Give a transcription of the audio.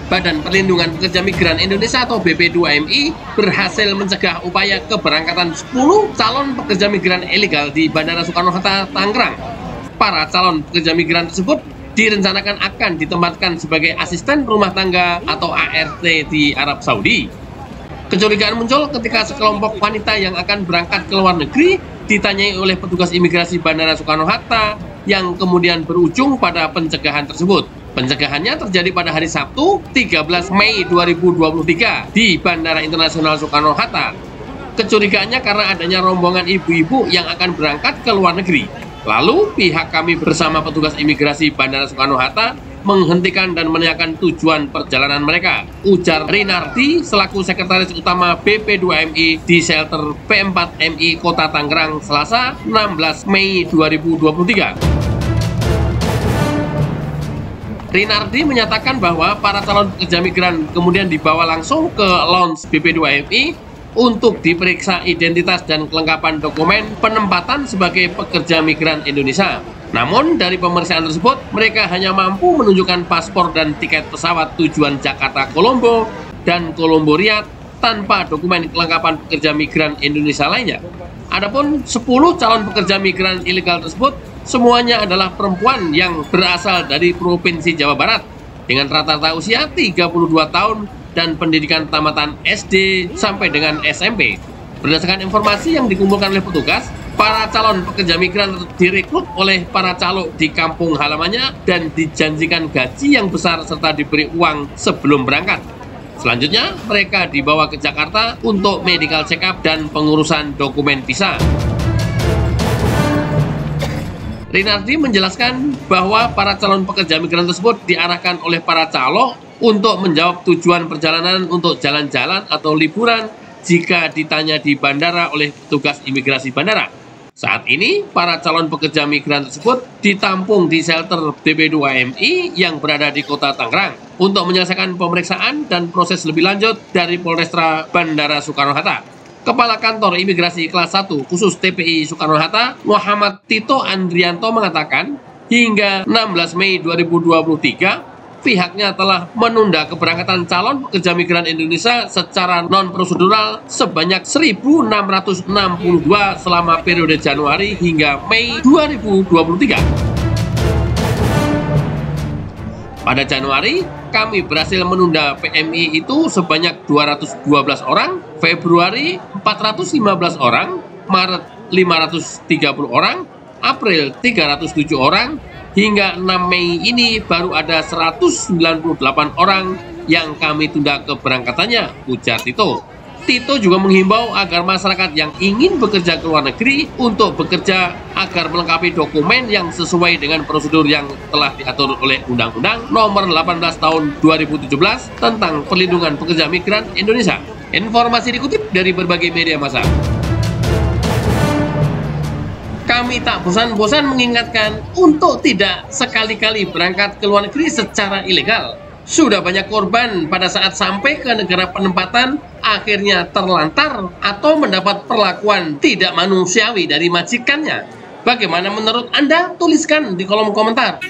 Badan Perlindungan Pekerja Migran Indonesia atau BP2MI berhasil mencegah upaya keberangkatan 10 calon pekerja migran ilegal di Bandara Soekarno-Hatta, Tangerang. Para calon pekerja migran tersebut direncanakan akan ditempatkan sebagai asisten rumah tangga atau ART di Arab Saudi. Kecurigaan muncul ketika sekelompok wanita yang akan berangkat ke luar negeri ditanyai oleh petugas imigrasi Bandara Soekarno-Hatta yang kemudian berujung pada pencegahan tersebut. Pencegahannya terjadi pada hari Sabtu 13 Mei 2023 di Bandara Internasional Soekarno-Hatta. Kecurigaannya karena adanya rombongan ibu-ibu yang akan berangkat ke luar negeri. Lalu pihak kami bersama petugas imigrasi Bandara Soekarno-Hatta menghentikan dan menanyakan tujuan perjalanan mereka, ujar Rinardi selaku Sekretaris Utama BP2MI di shelter P4MI Kota Tangerang Selasa 16 Mei 2023. Rinardi menyatakan bahwa para calon pekerja migran kemudian dibawa langsung ke lounge BP2MI untuk diperiksa identitas dan kelengkapan dokumen penempatan sebagai pekerja migran Indonesia. Namun dari pemeriksaan tersebut, mereka hanya mampu menunjukkan paspor dan tiket pesawat tujuan Jakarta Kolombo dan Kolombo Riyadh tanpa dokumen kelengkapan pekerja migran Indonesia lainnya. Adapun 10 calon pekerja migran ilegal tersebut semuanya adalah perempuan yang berasal dari Provinsi Jawa Barat dengan rata-rata usia 32 tahun dan pendidikan tamatan SD sampai dengan SMP. Berdasarkan informasi yang dikumpulkan oleh petugas, para calon pekerja migran direkrut oleh para calo di kampung halamannya dan dijanjikan gaji yang besar serta diberi uang sebelum berangkat. Selanjutnya, mereka dibawa ke Jakarta untuk medical check-up dan pengurusan dokumen visa. Rinardi menjelaskan bahwa para calon pekerja migran tersebut diarahkan oleh para calo untuk menjawab tujuan perjalanan untuk jalan-jalan atau liburan jika ditanya di bandara oleh petugas imigrasi bandara. Saat ini, para calon pekerja migran tersebut ditampung di shelter BP2MI yang berada di Kota Tangerang untuk menyelesaikan pemeriksaan dan proses lebih lanjut dari Polrestra Bandara Soekarno-Hatta. Kepala Kantor Imigrasi Kelas 1 khusus TPI Soekarno-Hatta, Muhammad Tito Andrianto mengatakan, hingga 16 Mei 2023, pihaknya telah menunda keberangkatan calon pekerja migran Indonesia secara non-prosedural sebanyak 1.662 selama periode Januari hingga Mei 2023. Pada Januari, kami berhasil menunda PMI itu sebanyak 212 orang, Februari 415 orang, Maret 530 orang, April 307 orang, hingga 6 Mei ini baru ada 198 orang yang kami tunda keberangkatannya, ujar Tito. Tito juga menghimbau agar masyarakat yang ingin bekerja ke luar negeri untuk bekerja agar melengkapi dokumen yang sesuai dengan prosedur yang telah diatur oleh Undang-Undang Nomor 18 Tahun 2017 tentang Perlindungan Pekerja Migran Indonesia. Informasi dikutip dari berbagai media massa. Kami tak bosan-bosan mengingatkan untuk tidak sekali-kali berangkat ke luar negeri secara ilegal. Sudah banyak korban pada saat sampai ke negara penempatan akhirnya terlantar atau mendapat perlakuan tidak manusiawi dari majikannya. Bagaimana menurut Anda? Tuliskan di kolom komentar.